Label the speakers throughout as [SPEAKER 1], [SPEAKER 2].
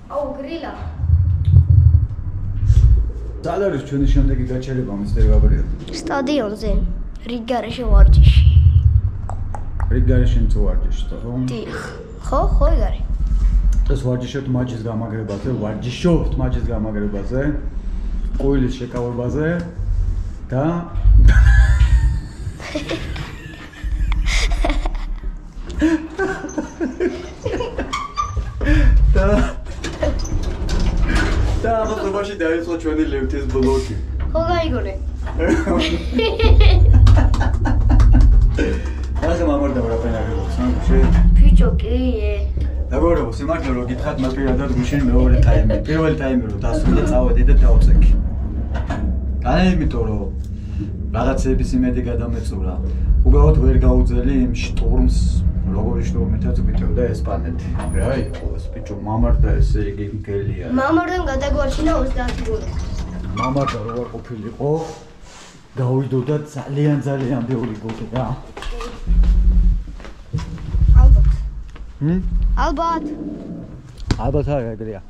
[SPEAKER 1] აუ გრილა.
[SPEAKER 2] სად არის ჩვენი შემდეგი გაჩერება მისტერ გაბრიელ?
[SPEAKER 1] სტადიონზე, რიგგარეშე ვარჯიში.
[SPEAKER 2] რიგგარეშე ვარჯიში, ხო?
[SPEAKER 1] დიახ. ხო, ეგ არის.
[SPEAKER 2] ეს ვარჯიშობთ მაჯის გამაგრებაზე, ყოილის შეკავებაზე და და ამასობაში დაიწყო ჩვენი ლევთის ბლოკი.
[SPEAKER 1] ხო გაიგონე.
[SPEAKER 2] ასე მამორდა რა პენაგებს, ნახე.
[SPEAKER 1] ბიჭო კი.
[SPEAKER 2] დაგორებო, სიმართლე რომ გითხათ, მე პირადად გუშინ მეორე ტაიმი. პირველი ტაიმი რომ დასრულდა, წავედი და დავწექი. განა იმიტომ რომ რაღაცების იმედი გადამეწურა. უბრალოდ ვერ გაუძელი იმ შტორმს, როგორი შტორმითაც ვიტევდა ესპანეთი. რა იყო ეს ბიჭო, მამარდა ესე იგი მგელია.
[SPEAKER 1] მამარდამ გადაგვარჩინა 30 გოლი.
[SPEAKER 2] მამარდა როგორ ყოფილიყო? გავიდოდა ძალიან ბევრი გოლი რა. ალბათ არა ეგრეა.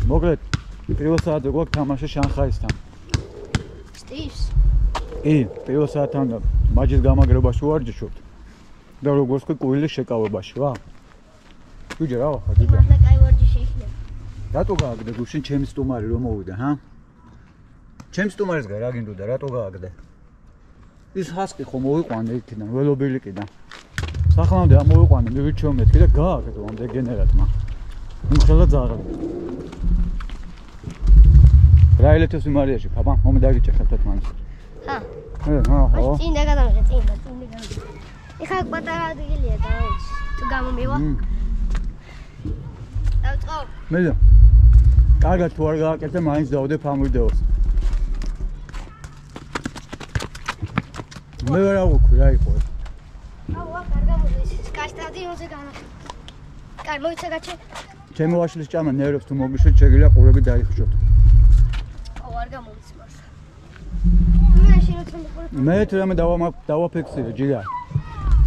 [SPEAKER 2] მოკლედ პირველ საათზე გვაქვს თამაში შანხაისთან.
[SPEAKER 1] სტივს?
[SPEAKER 2] კი, პირველ საათთან მაჯის გამაგრებაში ვარჯიშობთ. და როგორც კი ყუილის შეკავებაში, რა? ვიჯერ რა ხარ?
[SPEAKER 1] მართლა კაი ვარჯიში იქნება.
[SPEAKER 2] რატო გააგდე გუშინ ჩემი სტუმარი რომ მოვიდა, ჰა? ჩემს სტუმარისგან რა გინდოდა, რატო გააგდე? ის ხასკი ხომ მოვიყვანე იქიდან, ველობილიკიდან. სახლამდე ამოვიყვანე მივიჩვეო მეთქი და გააგდო ამ დეგენერატმა. იმხელა ძაღლი. რა ელეთოს იმარიაში, ფაბა, მომი დაგიჭე ხელთათ მაინც.
[SPEAKER 1] ჰა.
[SPEAKER 2] ხო.
[SPEAKER 1] წინ დაგადამიღე, წინ. ეხლა პატარა ადგილია დავიჩი. თუ გამომივა. დავწყო.
[SPEAKER 2] მედა. კარგად თუ არ გააკეთე, მაინც დავდე ამ ვიდეოს. მე რა ვუქვი, რა იყო ეს?
[SPEAKER 1] აუ, კარგა მოდის. სტადიონზე განა. კაი, მოიცა გაჩე.
[SPEAKER 2] ჩემი ვაშლის ჭამა ნერვებს თუ მოგიშვით, შეგიძლია ყურები დაიხშოთ.
[SPEAKER 1] აუ, არ გამოდის მართლა.
[SPEAKER 2] მე თურმე დავაფიქსირე, ჯიგა.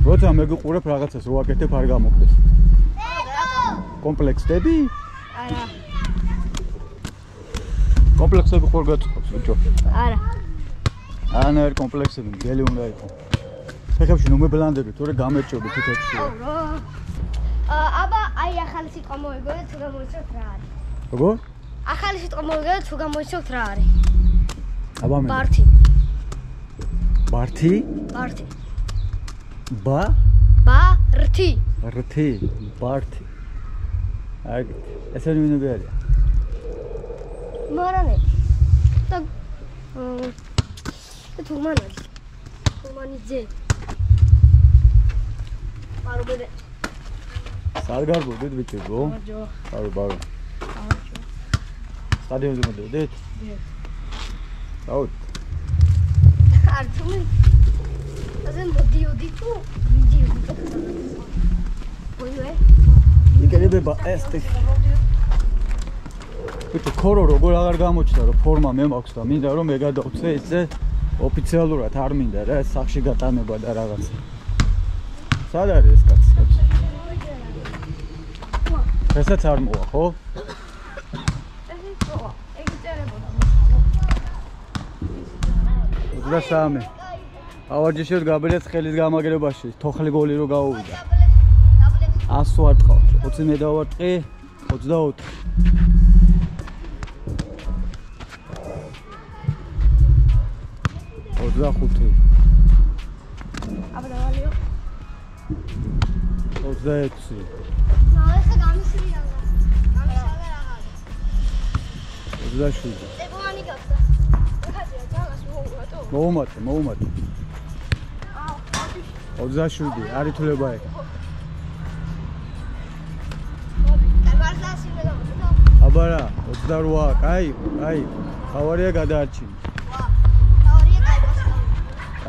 [SPEAKER 2] როცა მე გიყურებ რაღაცას, რო აკეთებ არ გამოგდეს. კომპლექსები?
[SPEAKER 1] არა.
[SPEAKER 2] კომპლექსები ხوار გაწყობს, ბიჭო.
[SPEAKER 1] არა.
[SPEAKER 2] ანა ერთ კომპლექსები მგელი უნდა იყო. ფეხებში ნუ მებლანდები, თორე გამერჭობი თითებში.
[SPEAKER 1] აბა, აი ახალი სიტყვა მოიგონე, თუ გამოიცავთ რა არის.
[SPEAKER 2] როგორ?
[SPEAKER 1] ახალი სიტყვა მოიგონე, თუ გამოიცავთ რა არის.
[SPEAKER 2] აბა მე.
[SPEAKER 1] ბართი.
[SPEAKER 2] ბართი?
[SPEAKER 1] ბართი.
[SPEAKER 2] რთი. ბართი. აი, ესე ნუმინები არიან.
[SPEAKER 1] მარანე. და თურმანაძე. თურმანიძე. ბარობედე.
[SPEAKER 2] სარგარბოდით ბიჭო? ბარო. სტადიონზე მოდით? დიახ. აუთ.
[SPEAKER 1] არ თუმი. ასე მოდიოდი თუ ვიდიოდი. ოյე.
[SPEAKER 2] იკერებება ეს ტიპი. ბიჭო, ქორო როგორ აღარ გამოჩნდა, რომ ფორმა მე მაქვს და მინდა რომ მე გადავწე ისე ოფიციალურად არ მინდა რა, სახში გატანება და რაღაცა. სად არის ეს კაცი? ესაც არ მოვა, ხო?
[SPEAKER 1] ესეც მოვა. ეგ წერებოდა.
[SPEAKER 2] 23. ავარჯიშობთ გაბრიელს ხელის გამაგრებაში, თოხლი გოლი რო გაუვიდა. 100 არ ტყავთ, 20 მე დავარტყი, 24.
[SPEAKER 1] აბა დავალიო.
[SPEAKER 2] 26.
[SPEAKER 1] ახლა გამისრია. გამისრია რაღაც.
[SPEAKER 2] 27.
[SPEAKER 1] ებოვანი გახდა. ეხაზია ძალას
[SPEAKER 2] მოუმატე.
[SPEAKER 1] აუ,
[SPEAKER 2] 27. არ ითვლება ეგ. აბა რა, 28. კაი. ხავარია გადაარჩინე.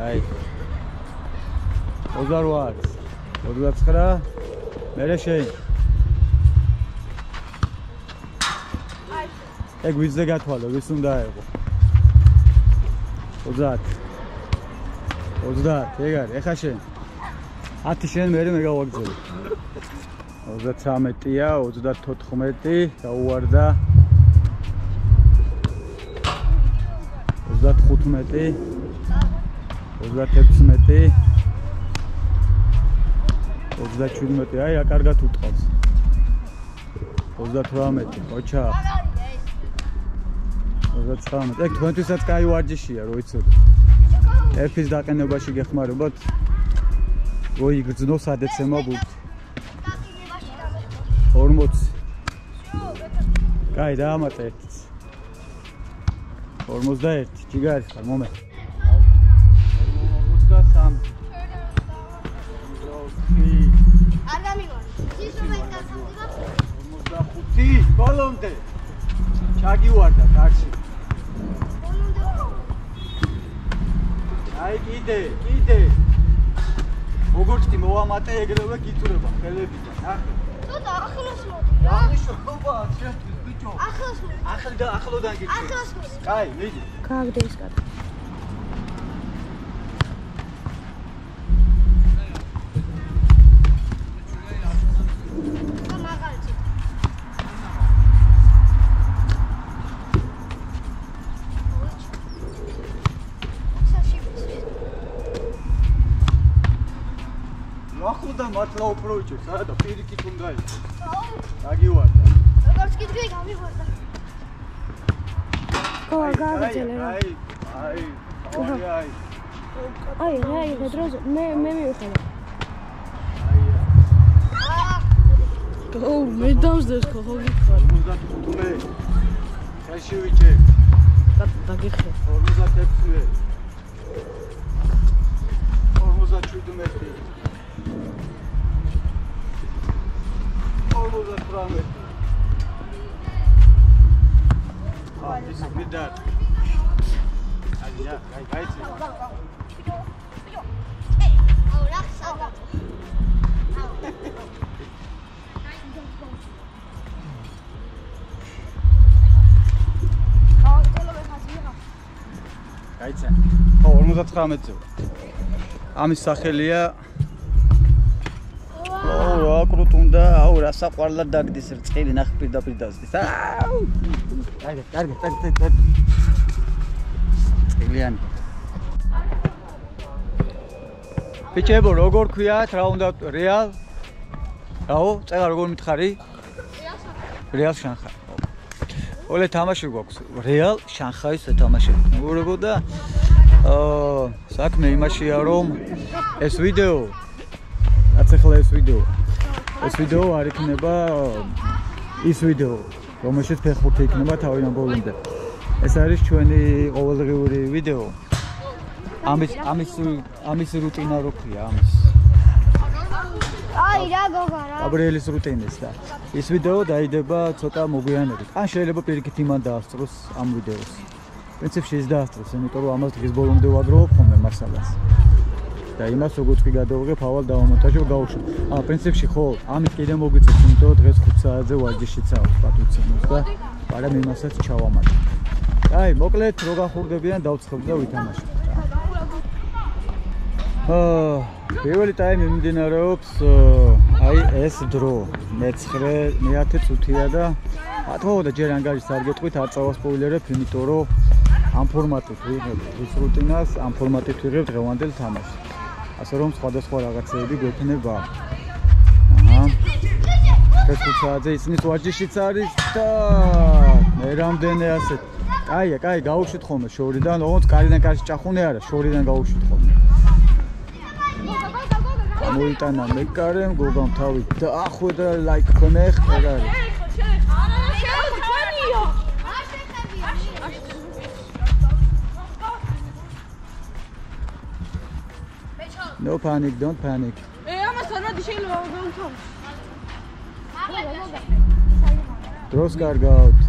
[SPEAKER 2] აი 28, 29, მერე შენ. ეგ ვიზზე გათვალო, ვის უნდა აიღო? 30, ეგ არის, ეხა შენ. 10 შენ მერე მე გავაგზავნე. 33-ია, 34 დაუვარდა. 35 36 37 აი რა კარგად უტყავს 38 ოჩა 39 ეგ თქვენთვისაც კაი ვარჯიშია რო იცოდე ერფის დაყენებაში გეხმარებათ რო იგრძნო სადეცემა ბურთი 40 კაი დაამატა ერთიც 41 ჯიგარი ხარ მომენტ 43
[SPEAKER 1] არ გამიგონი ის რომ ეს გასამდება
[SPEAKER 2] 45 ბოლომდე ჩაგივარდა კარში აი კიდე როგორც კი მოვამატე ეგრევე გიწურება ხელებიდან ახლა
[SPEAKER 1] ცოტა ახლოს მოდი რა
[SPEAKER 2] აღნიშნობა შეთვის ბიჭო
[SPEAKER 1] ახლოს მოდი
[SPEAKER 2] ახლოდან გიწურება
[SPEAKER 1] ახლოს მოდი
[SPEAKER 2] კაი მიდი
[SPEAKER 3] გააგდეს კატა
[SPEAKER 2] მართლა უფრო იჭერს არა და პირიქით უნდა იყოს დაგივარდა
[SPEAKER 1] როგორც კიდე გამივარდა
[SPEAKER 3] გააგრძელე რა აი დროზე მე მივიხარ მე დავსდეს ხო გიქხარ
[SPEAKER 2] 55 ხეში ვიჭერ
[SPEAKER 3] დაგიხარ
[SPEAKER 2] 56 57 this is good that. გაიცა. ხო 59-ზე. ამის სახელია რა კრუტუნდა, აუ რა საყვარლად დაგდის რწყილი ნახ პირდაპირ დაზდის. აუ! კარგი. წილიანი. ბიჭებო, როგორ ქვიათ, რა უნდა რეალ? რაო, წელა როგორ მითხარი? რეალ შანხაი. ოლე თამაში გვაქვს. რეალ შანხაის თამაშები. მოგურებო და საქმე იმაშია რომ ეს ვიდეო ახლა ეს ვიდეო არ იქნება ის ვიდეო რომელშიც ფეხბურთი იქნება თავიდან ბოლომდე ეს არის ჩვენი ყოველდღიური ვიდეო ამის რუტინა რო ქვია ამის
[SPEAKER 1] აი რა გოგა რა
[SPEAKER 2] გაბრიელის რუტინის და ის ვიდეო დაიდება ცოტა მოგვიანებით ან შეიძლება პირიქით იმან დაასწროს ამ ვიდეოს პრინციპში ის დაასწროს იმიტომ რომ ამას დღის ბოლომდე ვაგროვებ ხოლმე მასალას და იმას როგორც კი გადავიღებ, ავალ დავამონტაჟებ, გავუშვებ. პრინციპში ხო, ამით კიდე მოგვიწევს, იმიტომ რომ დღეს 5 საათზე ვარჯიშიც აქვს პატუცემოს და მაგრამ იმასაც ჩავამატებ. აი, მოკლედ რო გახურდებიან დავცხებ და ვითამაშებ. პირველი ტაიმი მიმდინარეობს აი ეს დრო. მე-9 წუთია და ათო და ჯერ ანგარიშს არ გეტყვით, არ წავასპოილერებ, იმიტომ რომ ამ ფორმატით ვიღებ ეს რუტინას, ამ ფორმატით ვიღებ დღევანდელ თამაშს. ასე რომ სხვადასხვა რაღაცები გვექნება. ეს 5 საათზე ისნის ვარჯიშიც არის და მე რამდენი ასეთ. კაი, გავუშვით ხოლმე შორიდან, ოღონდ კარიდან კარში ჭახუნე არა, შორიდან გავუშვით ხოლმე. მოიტანა მეკარემ, გოგამ თავი დაახვედრა ლაიქ ხმეხ, ეგ არის. No panic, don't panic. დროს კარგავთ.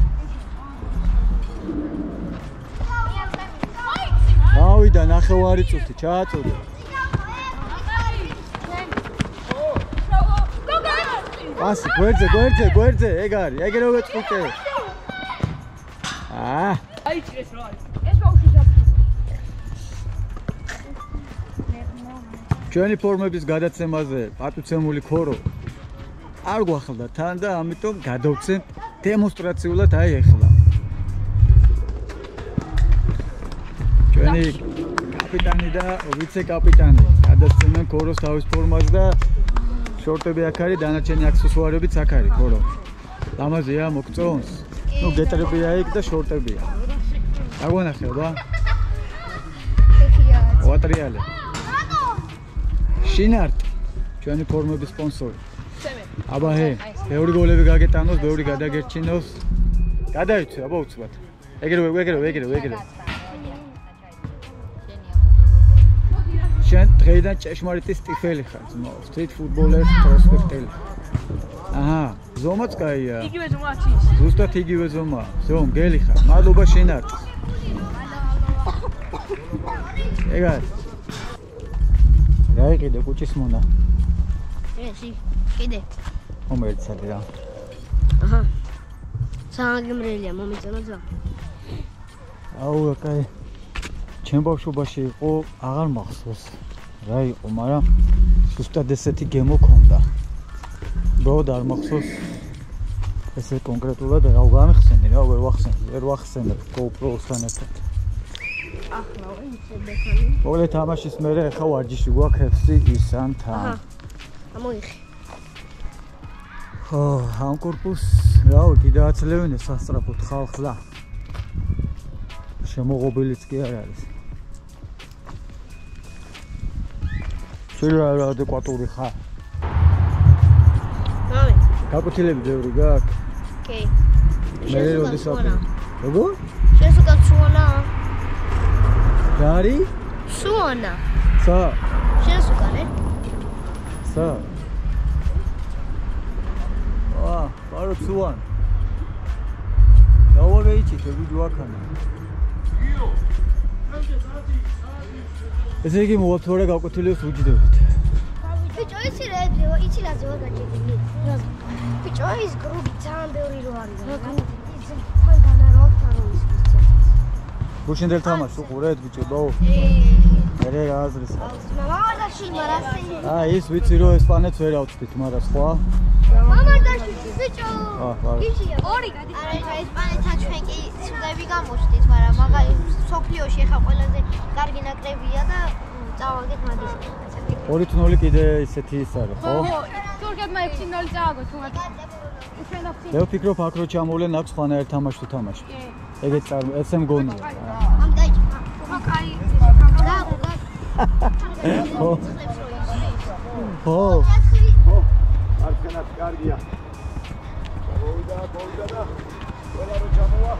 [SPEAKER 2] გავიდა 9 წუთი, ჩააწოდე. ას, გვერდზე, ეგ არის, ეგრე ვეწყვიტე. აიჭრეს რა. ეს ბავშვი დაფრინდა. ჩვენი ფორმების გადაცემაზე პატუცემული ქორო არ გვახელდა თან და ამიტომ გადავცემ დემონსტრაციულად აი ეხლა. ჩვენი კაპიტანი და ვიცე-კაპიტანი გადასცემენ ქოროს თავის ფორმას და შორტები აქ არის, დანარჩენი აქსესუარებიც აქ არის, ქორო. ლამაზია, მოგწონს? ნუ გეტრებია იქ და შორტებია. აგვანახება? ვატრიალე. შინარტ, ჩვენი ფორმების სპონსორი. აბაჰე, ბევრი გოლები გაგეტანოს, ბევრი გადაგერჩინოს. გადაიცე, აბა უცბად. ეგრევე. შენ დღეიდან ჭეშმარიტი სტიფელი ხარ, ძმაო, სტრიტ ფუტბოლერის პროსპექტელი. აჰა, ზომაც კაია.
[SPEAKER 3] იგივე ზომა არის.
[SPEAKER 2] ზუსტად იგივე ზომა. ზო, მგელი ხარ. მადლობა შინარტ. ეგარ. რა იყიდე კუჭის მონა?
[SPEAKER 1] ესი, კიდე.
[SPEAKER 2] მომერც არის რა.
[SPEAKER 1] აჰა. საგემრელია მომიწონა ძა.
[SPEAKER 2] აუ, კაი. ჩემ ბავშვობაში იყო, აღარ მახსოვს. რა იყო, მაგრამ ზუსტად ესეთი გემო ქონდა. უბრალოდ არ მახსოვს ესე კონკრეტულად რა გამიხსენე რა ვერ ვახსენებ GoPro-სთან ერთად.
[SPEAKER 1] ახლა ვინცებეთანი.
[SPEAKER 2] მოგლე თამაშის მერე ახლა ვარჯიში გვაქვს FC ისანთან.
[SPEAKER 1] აჰა. ამოიხი.
[SPEAKER 2] ხო, ამ კორპუს რავი კიდე აცლევინე სასწრაფოდ ხალხს და შემოღობილიც კი არ არის. შენ რა ადეკვატური ხარ?
[SPEAKER 1] რავი.
[SPEAKER 2] გაკუთილები ბევრი გაქვს?
[SPEAKER 1] კი.
[SPEAKER 2] მე როდის ვაფრთხილე? როგორ?
[SPEAKER 1] შენ უკან სუანა.
[SPEAKER 2] რა არის?
[SPEAKER 1] სუანა.
[SPEAKER 2] სა?
[SPEAKER 1] შენ უკან ე?
[SPEAKER 2] სა? აა, ბარო სუან. დავავეიჩი შეგვიჯო აქანა. ესე იგი მოვათორე გაკუთილებს უჯდებით.
[SPEAKER 1] ბიჭო იცი რა იცი რაზე ვარ გაჭირილი. ბიჭო ის გრუპი ძალიან ბევრი რო არის. მან განარო ის ვიცი.
[SPEAKER 2] გუშინდელ თამაშს უყურეთ ბიჭო ბაო. მე რა აზრის აქვს?
[SPEAKER 1] მამადაში მარასი.
[SPEAKER 2] ის ვიცი რომ ესპანეთს ვერ ავწვით, მაგრამ სხვა.
[SPEAKER 1] მამადაში ბიჭო.
[SPEAKER 2] იცია.
[SPEAKER 1] ორი გადის. არა ესპანეთთან ჩვენ კი ცუდები გამოჩდით, მაგრამ მაგარი სოფლიოში ახლა ყველაზე კარგი ნაკრებია და წავაგეთ მაგის.
[SPEAKER 2] 2-0 კიდე ისეთი ის არის, ხო?
[SPEAKER 3] თურქეთმა 6-0 წააგო თუმცა.
[SPEAKER 2] მე ვფიქრობ აქ რო ჩამოვლენ აქ სხვანაირ თამაშს თუ თამაში. ეგეც ესე მგონია.
[SPEAKER 1] ამ დაიჭი.
[SPEAKER 3] კაი.
[SPEAKER 2] ხო. ხო.
[SPEAKER 4] არცენად კარგია. მოვიდა და ყველა რო ჩამოვა.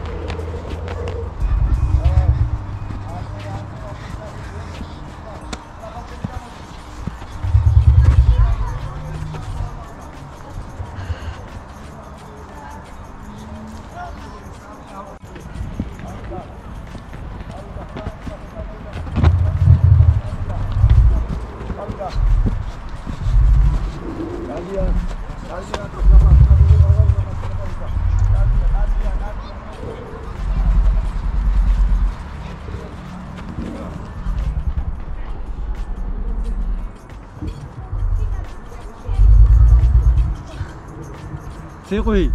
[SPEAKER 2] ციყვი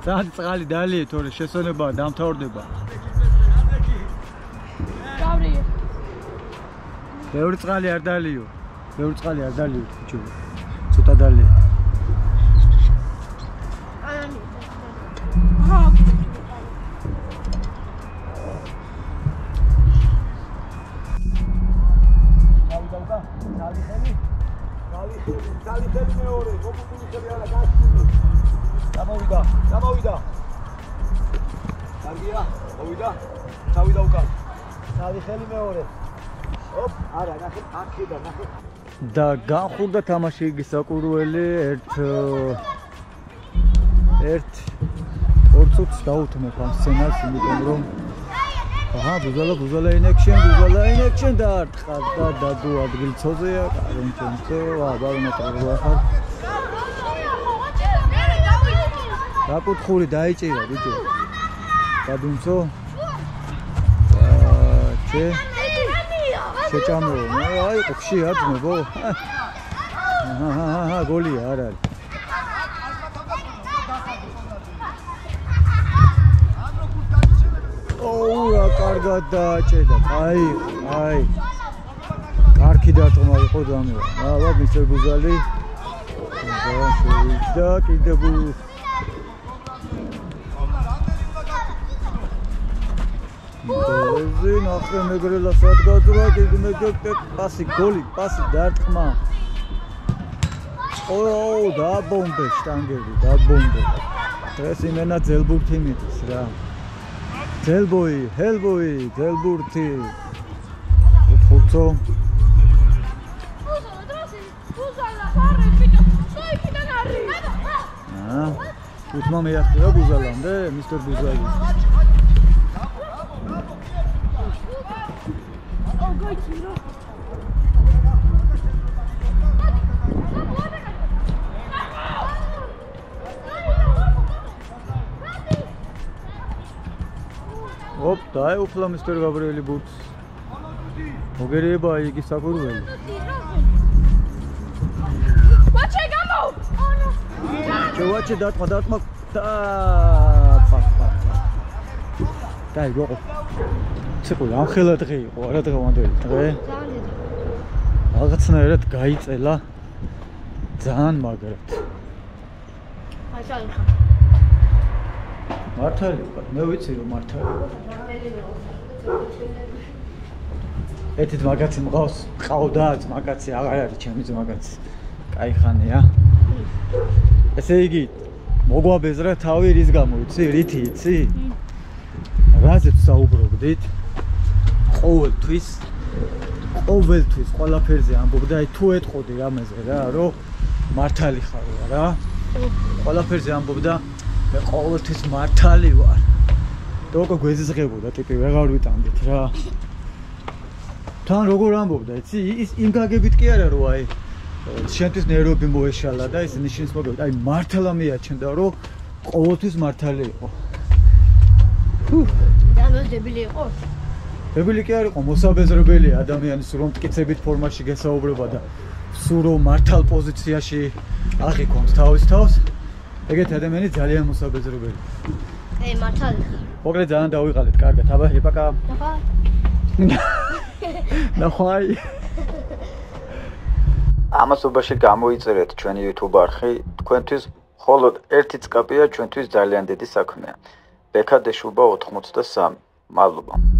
[SPEAKER 2] წყალი დალიე თორე შესონება დამთავრდება.
[SPEAKER 3] გავრი.
[SPEAKER 2] ბევრი წყალი არ დალიო. ბევრი წყალი არ დალიო ბიჭო. ცოტა დალიე.
[SPEAKER 4] ხელი მეორე, გოგუგულიხები არა გასული. გამოვიდა. კარგია, მოვიდა. წავიდა უკან. თავი ხელი მეორე. ოპ, არა, ნახე, აქედან ნახე.
[SPEAKER 2] და განხურდა თამაში იგი საკურველი ერთ 2 წუთს დაუთმებ ამ სცენას, იმიტომ რომ აჰა, ბუზალა ინექშენ და არტყა და დადო ადგილცოზეა, კარენჩენცო, ბარომეტრი ხარ. საკუთხური დაიჭირა ბიჭო. გადუნცო. შეჭამო. აი, ხშია ძმებო. აჰა, გოლია არ არის. გადააჭედა. აი. კარგი დარტყმა იყო დამევა. აბა მისტერ ბუზალი. და კიდევ ზინ ახლა მეგრელა სადგაძრა კიდე პასი გოლი პასი დარტყმა დაბომბე შტანგები დაბომბე დღეს იმენა ძელბურთი მიდის რა ჰელბოი ძელბურთი ხუთო უთმა მეახტება ბუზალამდე მისტერ ბუზალი ოპ დაეუფლა მისტერ გაბრიელი ბურთს მოგერიება იგი საკურველი ვაჩე დარტყმა დაი გოყო ცეკული ამხელა დღე იყო არა დღევანდელი დღე რაღაცნაირად გაიწელა ძალიან მაგრად მართალი მე ვიცი რომ მართალი ეთით მაგაცი მყავდაც მაგაცი აღარ არის ჩემი მაგაცი კაი ხანია ესე იგი მოგვაბეზრა თავი რის გამო იცი რითი იცი რაზეც საუბრობდით ყოველთვის ყველაფერზე ამბობდა აი თუ ეთყოდი რამეზე რა რომ მართალი ხარ რა ყველაფერზე ამბობდა მე ყოველთვის მართალი ვარ და უკვე გვეზიზღებოდა ტიპი ვეღარ ვიტანდით რა თან როგორ ამბობდა იცი ის იმ გაგებით კი არა რომ აი შენთვის ნერვები მოეშალა და ის ნიშნის მოგებდა აი მართლა მიაჩნდა რომ ყოველთვის მართალი იყო
[SPEAKER 1] და დებილი იყო
[SPEAKER 2] დებილი კი არ იყო მოსაბეზრებელი ადამიანი სულ რომ მტკიცებით ფორმაში გესაუბრება და სულ რომ მართალ პოზიციაში აღიქონს თავის თავს ეგეთი ადამიანი ძალიან მოსაბეზრებელი
[SPEAKER 1] მართალი
[SPEAKER 2] მოკლედ ძალიან დავიყალეთ კარგად აბა იპაკა ნახვაი ამასობაში გამოიწერეთ ჩვენი YouTube არხი თქვენთვის მხოლოდ ერთი წკაპია ჩვენთვის ძალიან დიდი საქმეა ბექა დეშუბა 83 მადლობა